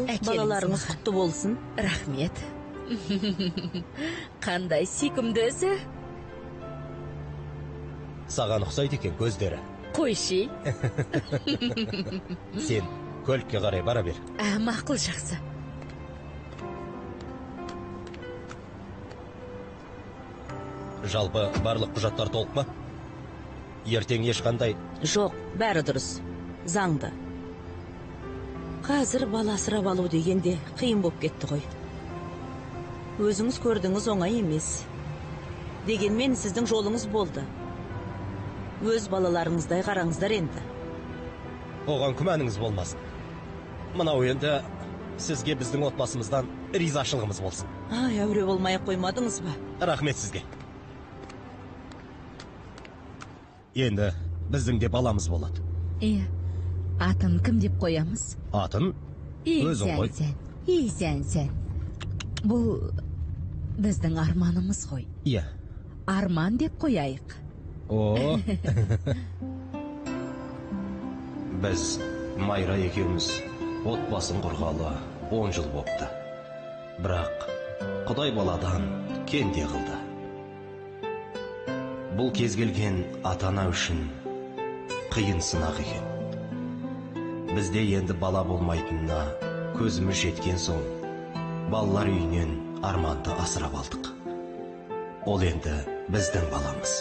Балаларыңыз құтты болсын. Рахмет. Қандай сүйкімді өзі? Саған ұқсайды екен көздері. Қойши. Сен көлікке қарай бара бер. Мақұл, жақсы. Жалпы барлық құжаттар толық ма? Ертең ешқандай... Жоқ, бәрі дұрыс. Заңды. Қазір бала асырап алу дегенде қиын болып кетті ғой. Өзіңіз көрдіңіз, оңай емес. Дегенмен сіздің жолыңыз болды. Өз балаларыңыздай қараңыздар енді. Оған күмәніңіз болмасын. Мынау енді сізге біздің отбасымыздан ризашылығымыз болсын. Әуре болмай қоймадыңыз ба? Рахмет сізге. Енді біздің де баламыз болады. Атын кім деп қоямыз? Атын? Өзің ғой. Сән. Бұл біздің арманымыз ғой. Иә. Арман деп қояйық. Біз Майра екеуміз отбасын құрғалы 10 жыл болыпты. Бірақ Құдай баладан кенде қылды. Бұл кез келген ата-ана үшін қиын сынақ екен. Бізде енді бала болмайтынына көзіміз жеткен соң, балалар үйінен Арманды асырап алдық. Ол енді біздің баламыз.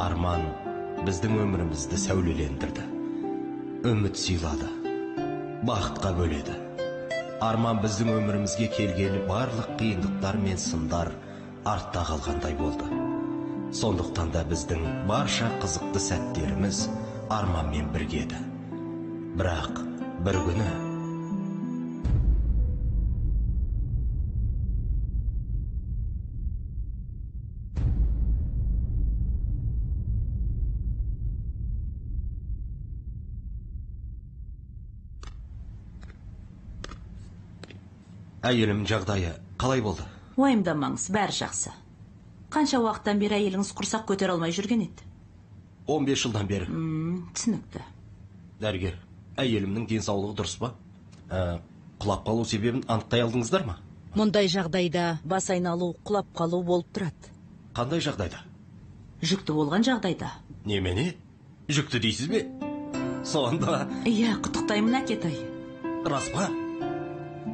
Арман біздің өмірімізді сәулелендірді. Үміт сыйлады. Бақытқа бөледі. Арман біздің өмірімізге келгелі барлық қиындықтар мен сындар артта қалғандай болды. Сондықтан да біздің барша қызықты сәттеріміз Арманмен бірге еді. Бірақ бір күні әйелімнің жағдайы қалай болды? Уайымдамаңыз, бәрі жақсы. Қанша уақыттан бері әйеліңіз құрсақ көтере алмай жүрген еді? 15 жылдан бері. Түсінікті. Дәрігер, әйелімнің денсаулығы дұрыс па? Құлап қалу себебін анықтай алдыңыздар ма? Мұндай жағдайда бас айналу, құлап қалу болып тұрады. Қандай жағдайда? Жүкті болған жағдайда. Немене? Жүкті дейсіз бе? Сонда... Иә, құттықтаймын Әкетай. Рас па?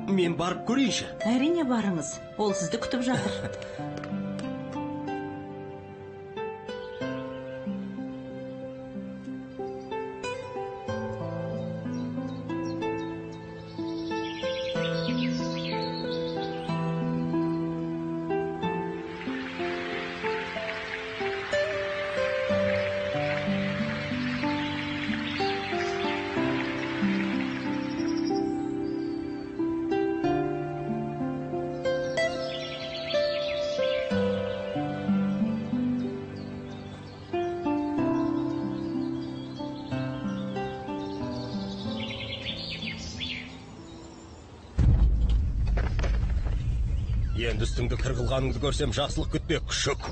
Мен барып көрейінші. Әрине барыңыз, ол сізді күтіп жатыр. Енді үстіңді қырғылғаныңды көрсем, жақсылық күтпе, күшік.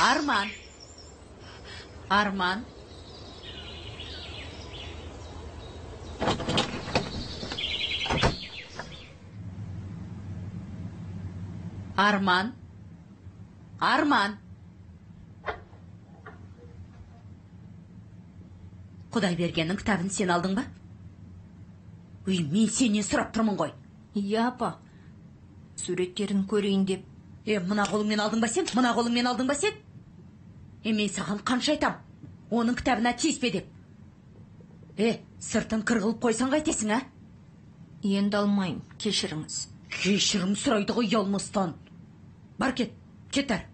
Арман. Арман. Арман. Арман. Құдай бергеннің кітабын сен алдың ба? Мен сенен сұрап тұрмын ғой. Иә, апа. Суреттерін көрейін деп. Мына қолыңмен алдың ба сен? Мына қолыңмен алдың ба сен? Мен саған қанша айтам? Оның кітабына тиіспе деп. Сыртын қырғылып қойсан қайтесің, а? Енді алмайым, кешіріңіз. Кешірім сұрайды ғой ұялмастан. Бар кет, кетер.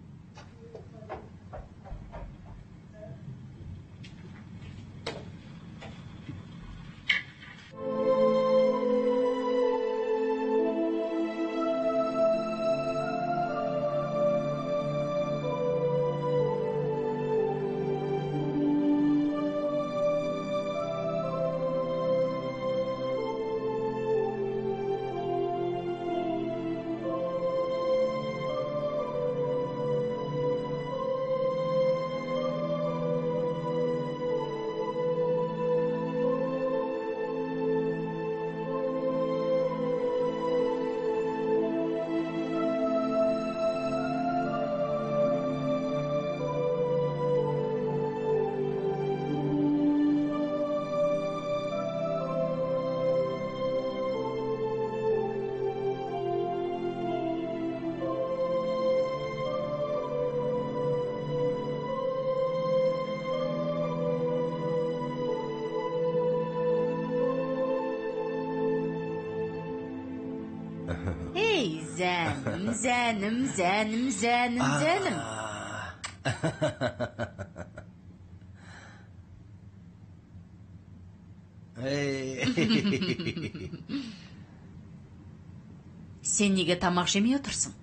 Ей, зәнім, зәнім, зәнім, зәнім, зәнім. Сен неге тамақ жемей отырсың?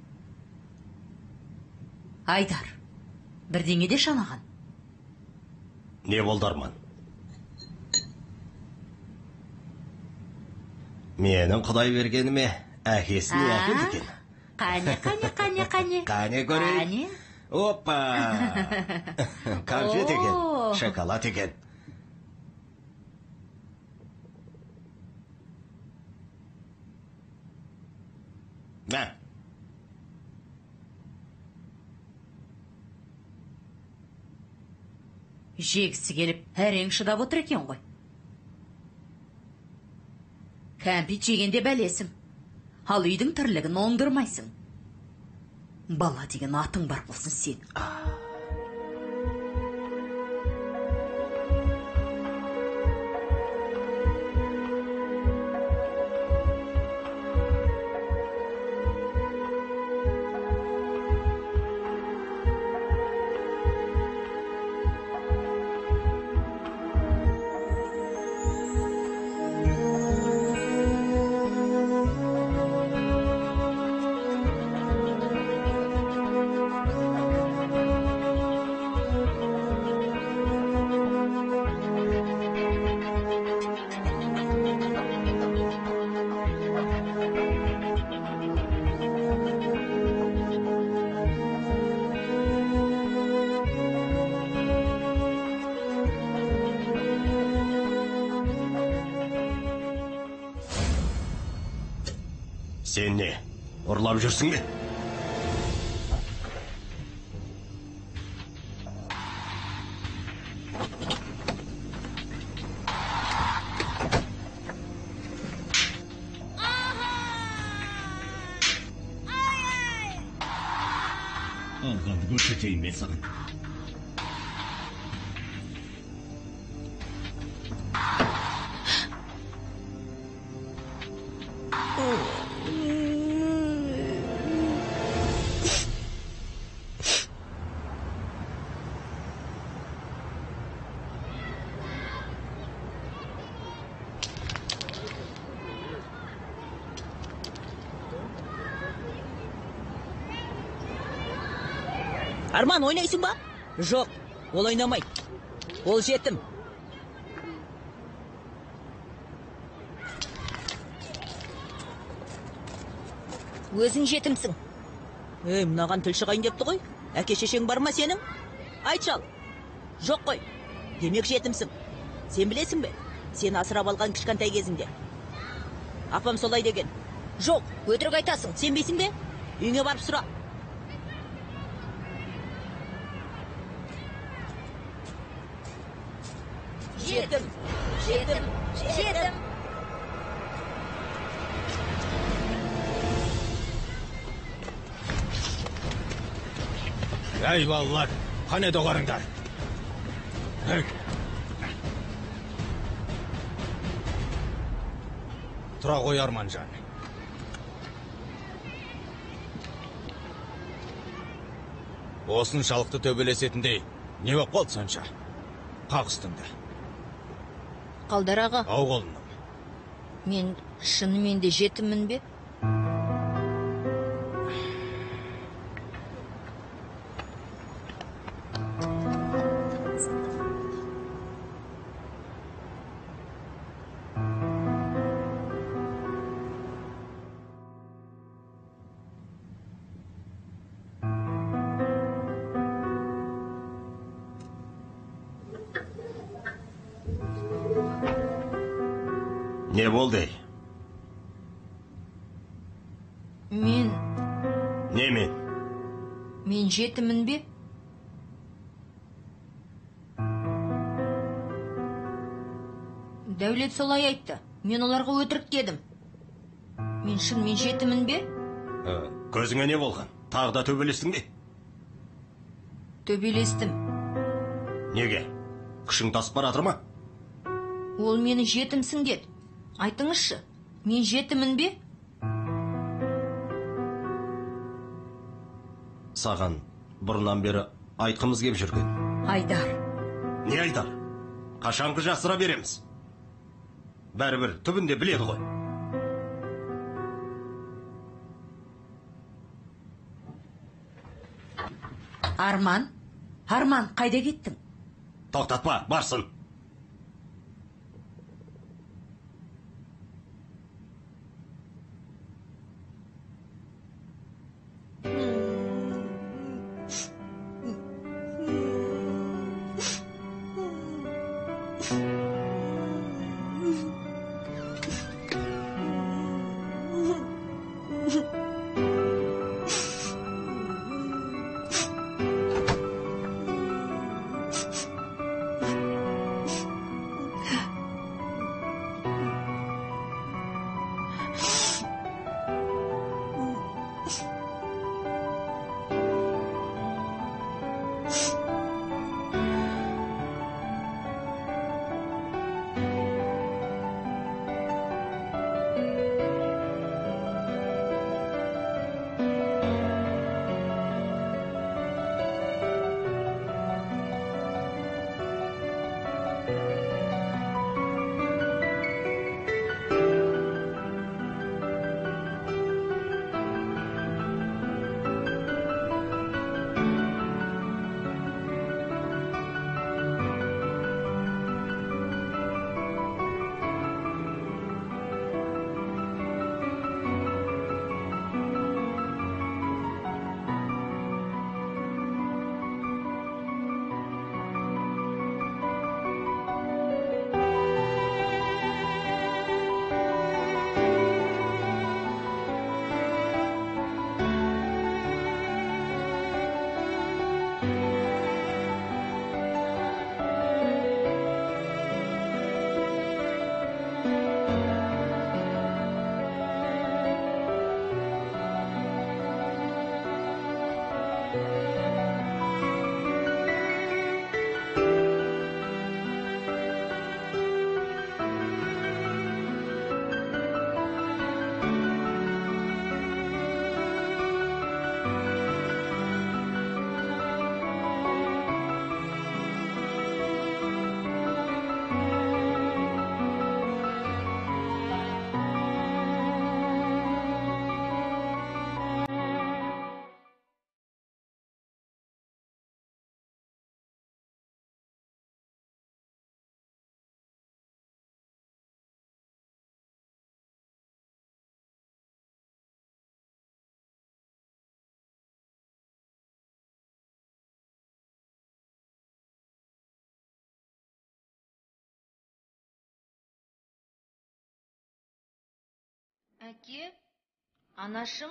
Айдар, бірдеңе де шанаған. Не болды Арман? Менің Құдай бергеніме әкесіне әкелді екен. Қане. Қане көрейін. Қане. Опа! Конфет екен, О. шоколад екен. Мә. Жегісі келіп, әрең шыдап отыр екен ғой. Кәмпит жегенде бәлесің. Ал үйдің тірлігін оңдырмайсың. Бала деген атың бар болсын сен. Сен не, ұрлап жүрсің бе? Алғанды көрсетейін мен саған. Арман, ойнайсың ба? Жоқ, ол ойнамайды. Ол жетім. Өзің жетімсің. Мынаған тіл шығайын депті ғой. Әке шешең бар ма сенің? Айтшал. Жоқ қой. Демек жетімсің. Сен білесің бе? Сен асырап алған кішкентай кезіңде. Апам солай деген. Жоқ, өтірік айтасың. Сенбейсің бе? Үйіңе барып сұра. Жетім. Әй балалар, қане доғарыңдар. Тұра қой Арманжан. Осыншалықты төбелесетіндей не боп қалды сонша? Қақ үстіңді. Қалдар аға, Ау қолыным. мен шынымен де жетіммін бе? Не болды? Не мен? Мен жетіммін бе? Дәулет солай айтты. Мен оларға өтірік дедім. Мен жетіммін бе? Көзіңе не болған? Тағы да төбелестің бе? Төбелестім. Неге? Күшің тасып баратыр ма? Ол мені жетімсің деді. Айтыңызшы, мен жетіммін бе? Саған бұрыннан бері айтқымыз кеп жүрген. Айдар, Не Айдар? Қашанғы жасыра береміз? Бәрібір түбінде біледі ғой. Арман, қайда кеттің? Тоқтатпа, барсын. Әке, анашым?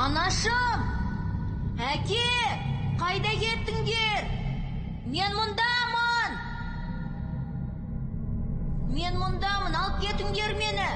Анашым! Әке, қайда кеттіңдер? Мен мұндамын! Алып кетіңдер мені!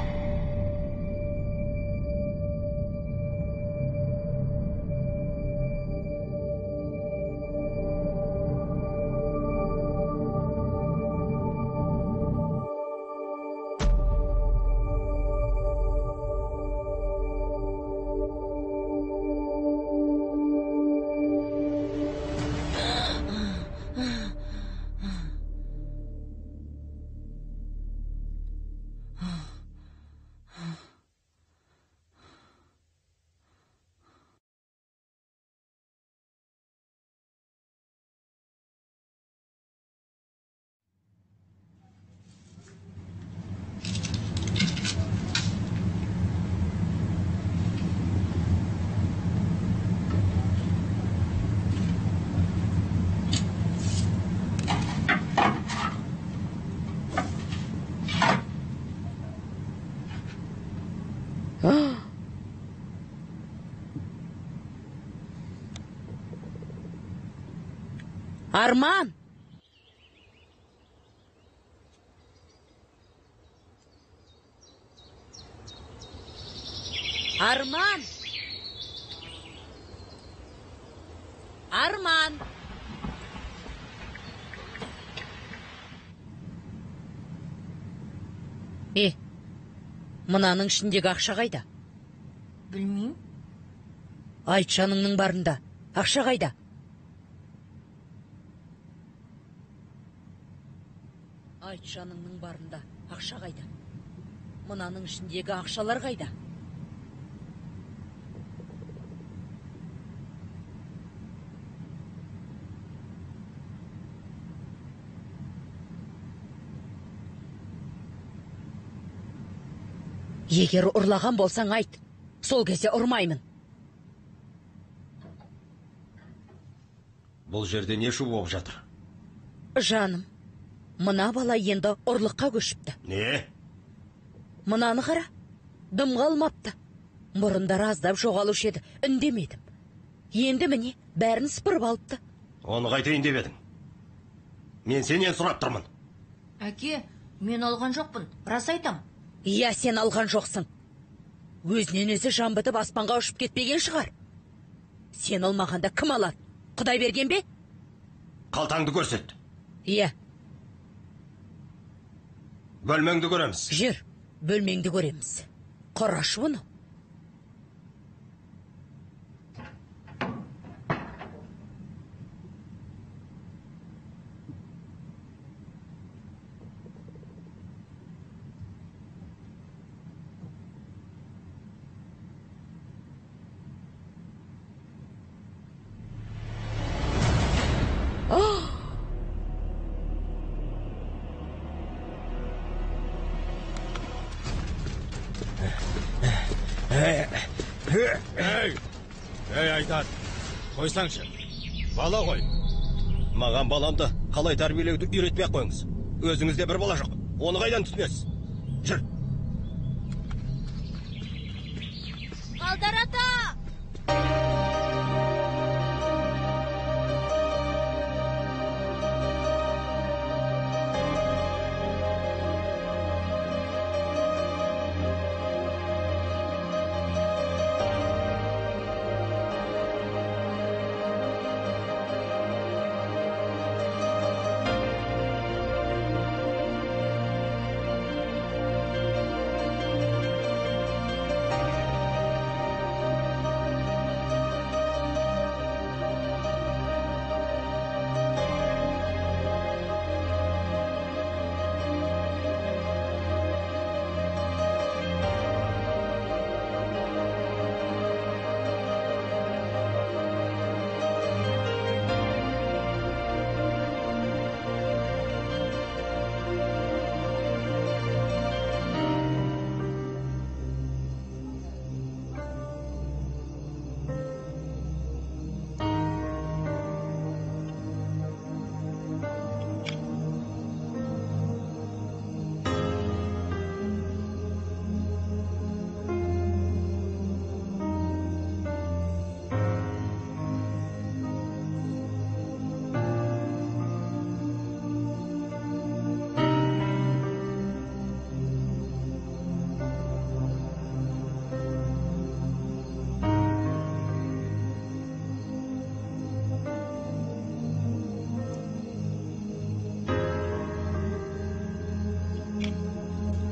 Arman! Arman! Arman! Мынаның ішіндегі ақша қайда? Білмейм. Айтжаныңның барында. Ақша қайда? Айтжаныңның барында. Ақша қайда? Мынаның ішіндегі ақшалар қайда? Егер ұрлаған болсаң айт, сол кезде ұрмаймын. Бұл жерде не шу болып жатыр? Жаным, мына бала енді ұрлыққа көшіпті. Не? Мынаны қара, дым қалмапты. Бұрындары аздап жоғалушы еді, үндемедім. Енді міне, бәрін сыпырып алыпты. Оны қайтайын деп едің? Мен сенен сұрап тұрмын. Әке, мен алған жоқпын, рас айтам. Иә, сен алған жоқсың. Өзінен өзі жан бітіп аспанға ұшып кетпеген шығар. Сен алмағанда кім алады? Құдай берген бе? Қалтаңды көрсет. Иә. Бөлмеңді көреміз. Жүр, бөлмеңді көреміз. Қарашы бұны. Ей, айтар. Қойсаңшы. Бала қой. Маған баламды қалай тәрбиелеуді үйретпей қойыңыз. Өзіңізде бір бала жоқ. Оны қайдан түсінесіз? Жүр. Қалдар ата!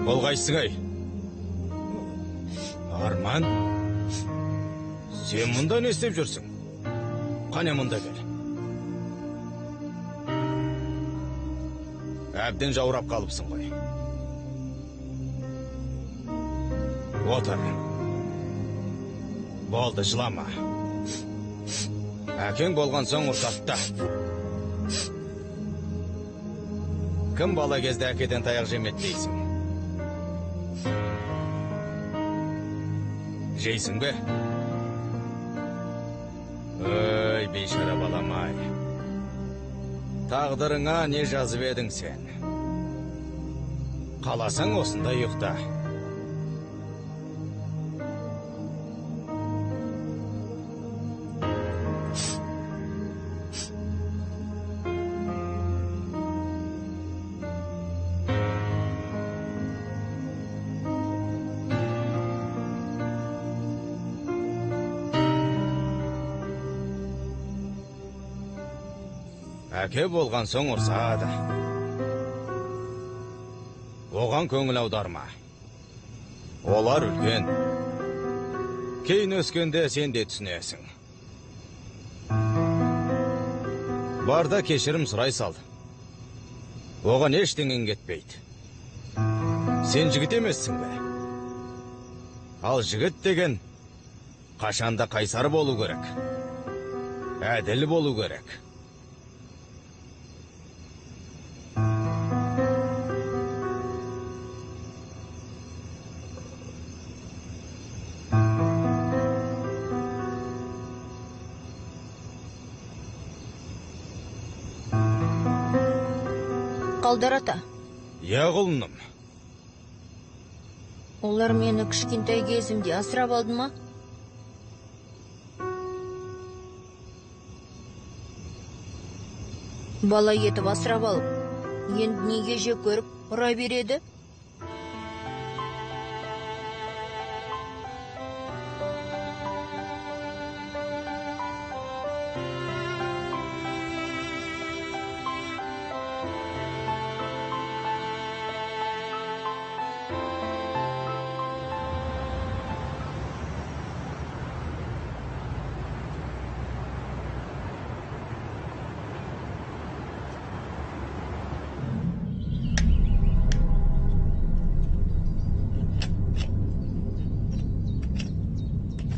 Ол қайсың-ай? Арман? Сен мұнда не істеп жүрсің? Қане мұнда кел. Әбден жаурап қалыпсың ғой. Отыр. Болды, жылама. Әкең болған соң ұрсатты. Кім бала кезде әкеден таяқ жемеді дейсің? Жейсің бе? Өй, бейшара балам-ай. Тағдырыңа не жазып едің сен? Қаласаң осында ұйықта. Әке болған соң ұрсады. оған көңіл аударма. Олар үлкен. Кейін өскенде сен де түсінесің. Барда кешірім сұрай сал. Оған ештеңен кетпейді. Сен жігіт емессің бе? Ал жігіт деген қашанда қайсар болу керек. Әділ болу керек. Қалдар ата, Я құлыным. олар мені кішкентай кезімде асырап алды ма? Бала етіп асырап алып, енді неге жек көріп ұра береді?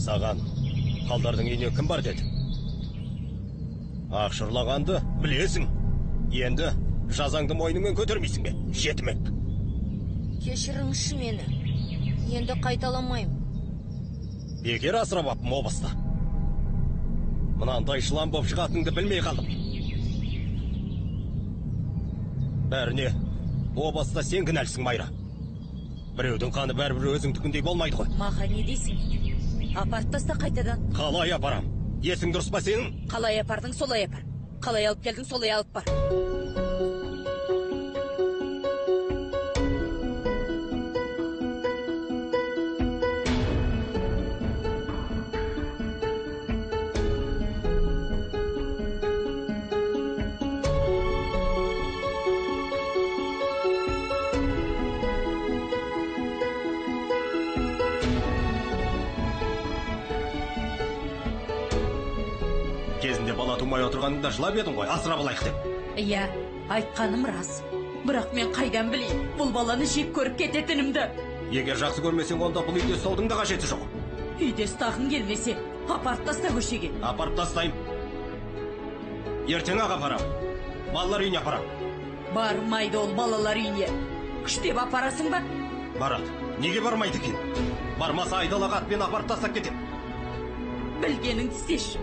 Саған қалдардың үйіне кім бар деді? Ақшырлағанды білесің. Енді жазаңды мойныңмен көтермейсің бе? Жетімек. Кешіріңізші мені. Енді қайталамайым. Бекер асырап аппын обаста. Мынандай жылан боп шығатыныңды білмей қалдым. Бәріне обаста сен кінәлісің, Майра. Біреудің қаны бәрібір өзіңдікіндей болмайды ғой. Маға не дейсің? Апарып таста қайтадан. Қалай апарам? Есің дұрыс па сенің? Қалай апардың, солай апар. Қалай алып келдің, солай алып бар. Кезінде бала тумай отырғаныңда жылап едің ғой, асырап алайық деп. Иә, айтқаным рас. Бірақ мен қайдан білейін, бұл баланы жек көріп кететінімді. Егер жақсы көрмесең, онда бұл үйде ұстаудың да қажеті жоқ. Үйде ұстағың келмесе, апарып таста көшеге. Апарып тастайым. Ертең-ақ апарам. Балалар үйіне апарам. Бармайды ол балалар үйіне. Күштеп апарасың ба? Барады. Неге бармайды екен? Бармаса айдалаға атпен апарып тастап кетем. Білгеніңді істеші.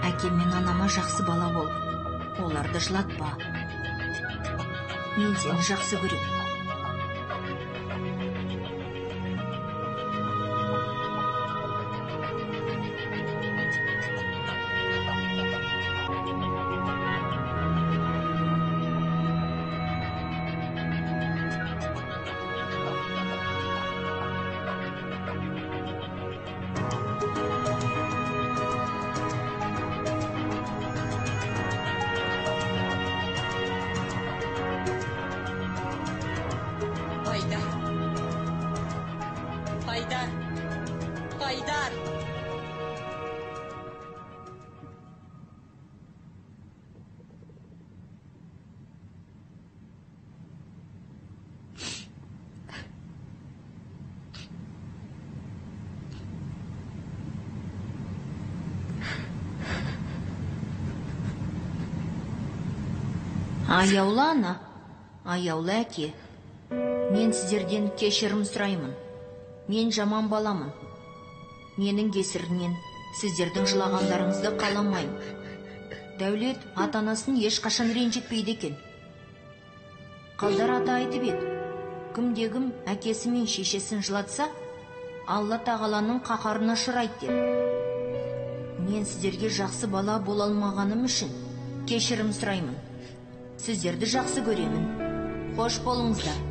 Әкем мен анама жақсы бала бол. Оларды жылатпа. Мен сені жақсы көрем. Haydar! Аяулы ана, аяулы әке. Мен сіздерден кешірім сұраймын. Мен жаман баламын. Менің кесірінен сіздердің жылағандарыңызды қаламаймын. Дәулет ата-анасын ешқашан ренжітпейді екен. Қалдар ата айтып еді, кімде-кім әкесі мен шешесін жылатса, Алла тағаланың қаһарына ұшырайды деп. Мен сіздерге жақсы бала бола алмағаным үшін кешірім сұраймын. Сіздерді жақсы көремін. Қош болыңыздар.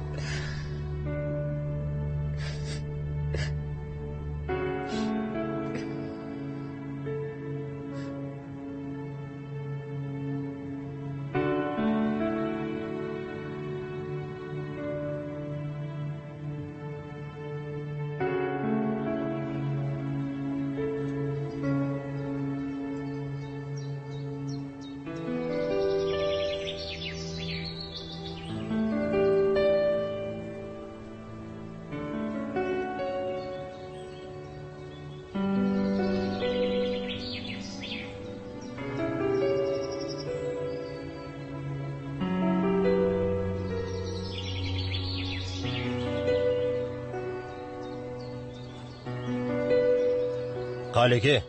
Қалеке.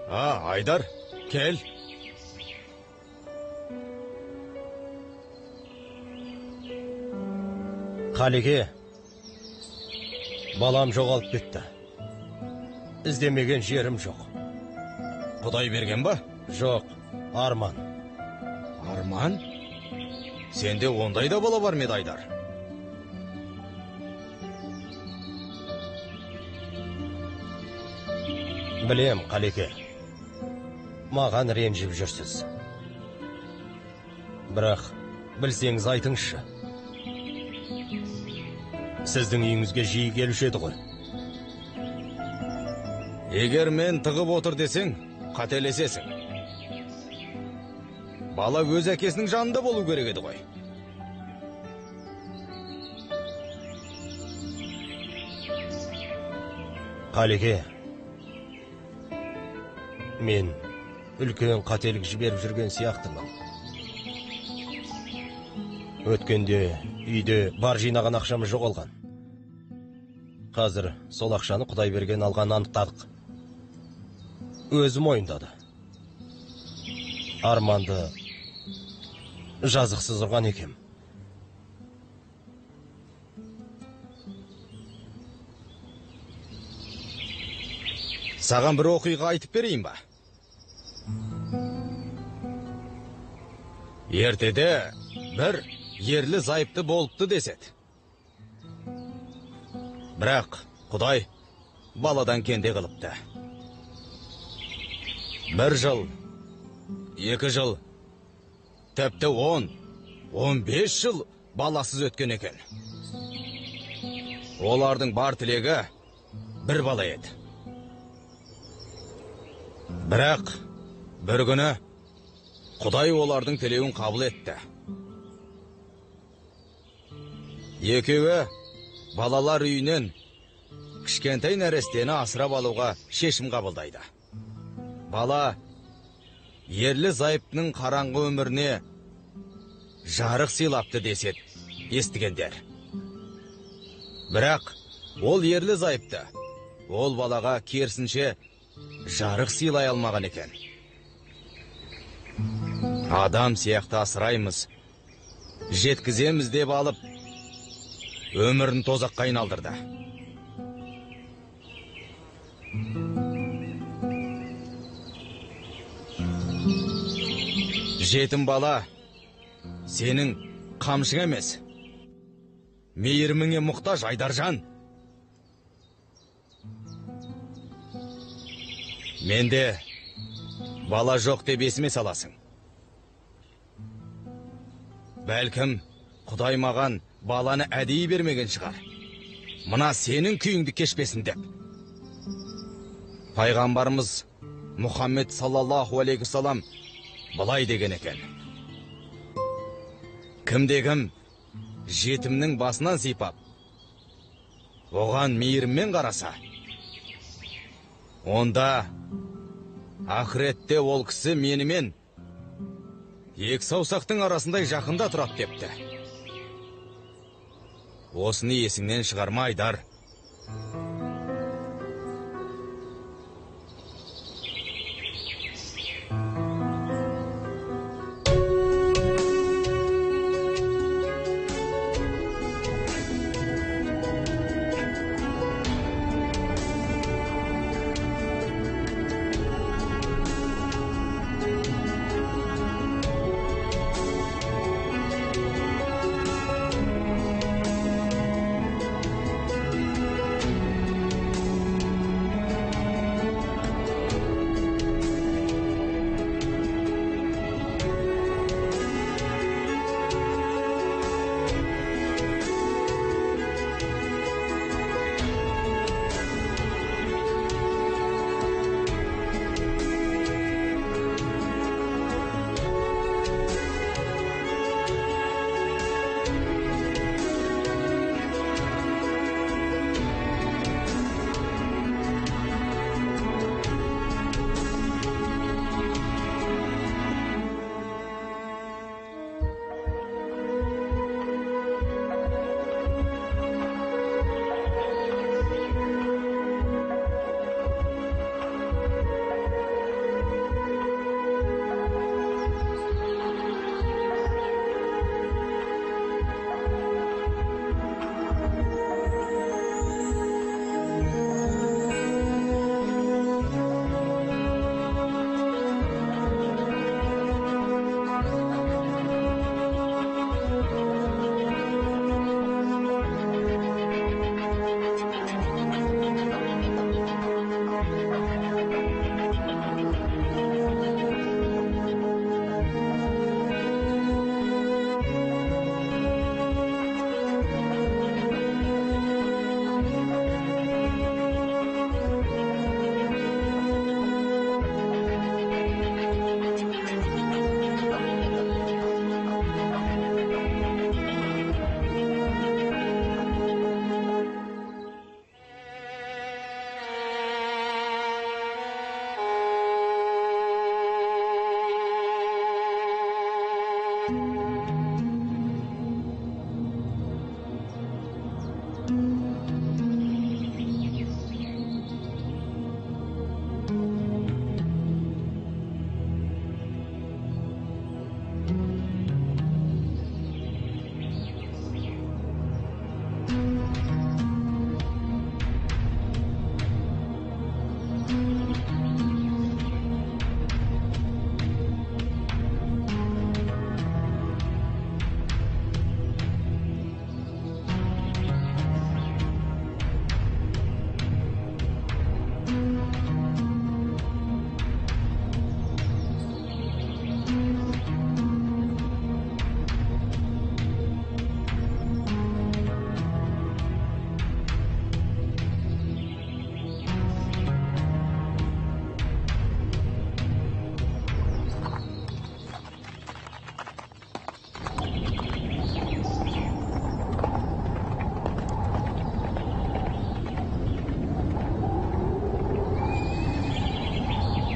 Айдар, кел. Қалеке. Балам жоғалып кетті. Іздемеген жерім жоқ. Құдай берген ба? Жоқ, Арман. Арман? Сенде ондай да бала бар меді, Айдар? Білем, Қалеке. Маған ренжіп жүрсіз. Бірақ, білсеңіз айтыңызшы. Сіздің үйіңізге жиі келуші еді ғой. Егер мен тығып отыр десең, қателесесің. Бала өз әкесінің жанында болу керек еді ғой. Қалеке, мен үлкен қателік жіберіп жүрген сияқтымын. Өткенде үйде бар жинаған ақшамыз жоғалған. Қазір сол ақшаны Құдай берген алған анықтадық. Өзі мойындады. Арманды жазықсыз ұрған екем. Саған бір оқиға айтып берейін ба? Ертеде бір ерлі зайыпты болыпты деседі. Бірақ Құдай баладан кенде қылыпты. 1 жыл, 2 жыл, тіпті 10-15 жыл баласыз өткен екен. Олардың бар тілегі бір бала еді. Бірақ бір күні Құдай олардың тілеуін қабыл етті. Екеуі балалар үйінен кішкентай нәрестені асырап алуға шешім қабылдайды. Бала ерлі зайыптының қараңғы өміріне жарық сыйлапты деседі естігендер. Бірақ ол ерлі зайыпты ол балаға керісінше жарық сыйлай алмаған екен. Адам сияқты асыраймыз, жеткіземіз деп алып, өмірін тозаққа айналдырды. Жетім бала, сенің қамшың емес, мейіріміңе мұқтаж, Айдаржан. Менде бала жоқ деп есіме саласың. Бәлкім, Құдай маған баланы әдейі бермеген шығар. Мына сенің күйіңді кешпесін деп. Пайғамбарымыз Мұхаммед саллаллаху алейхи салам былай деген екен. Кімде-кім жетімнің басынан сипап, оған мейіріммен қараса, онда ақыретте ол кісі менімен Екі саусақтың арасындай жақында тұрады депті. Осыны есіңнен шығарма, Айдар.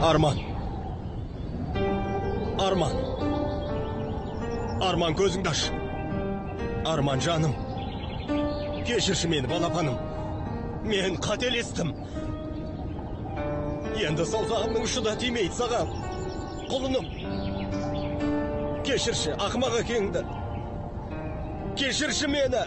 Arman. Arman. Arman gözünde aç. Arman canım. Geçirşi beni balapanım. Men katelestim. Endi salgağımның uçuda тиймейді саған. Құлыным. Кешірші, ақымақ екеніңді. Кешірші мені.